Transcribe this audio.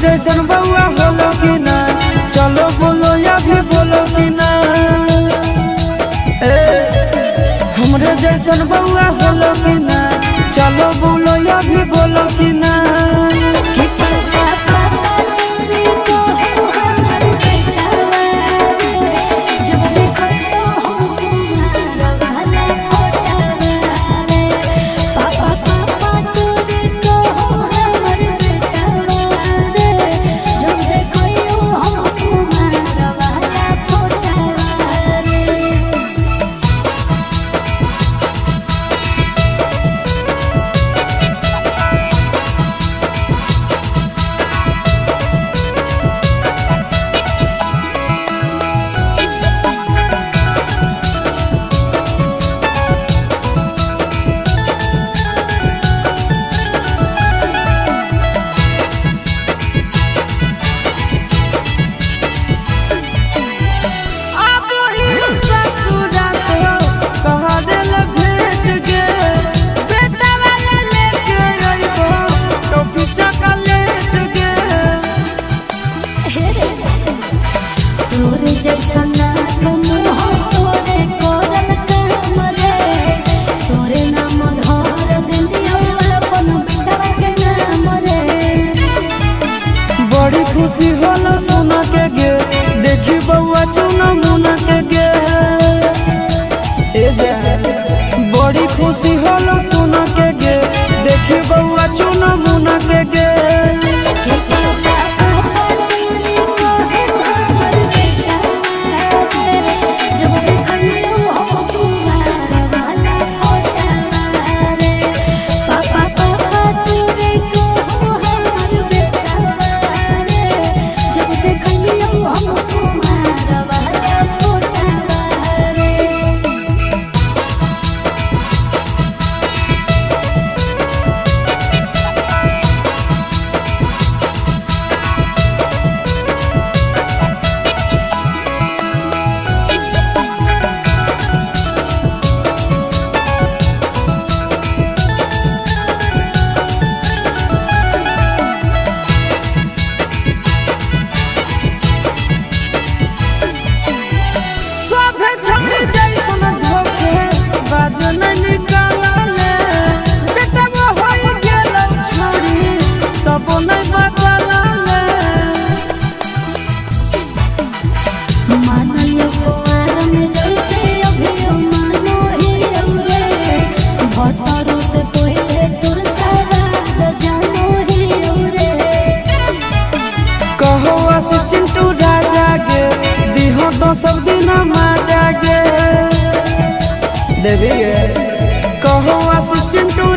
जैसन बउआ होलो कि ना, चलो बोलो अभी बोलो कि ना। हमरे जैसन बउआ होलो कि ना, चलो बोलो अभी बोलो कि ना। बड़ी खुशी होला सुना के गे, देखी बउआ चुना मुना के गे। बड़ी खुशी होला सुना के गे, देखी बउआ चुना मुना के गे। सब दिन मजा गे देवी गे, कहो आशीष चिंटू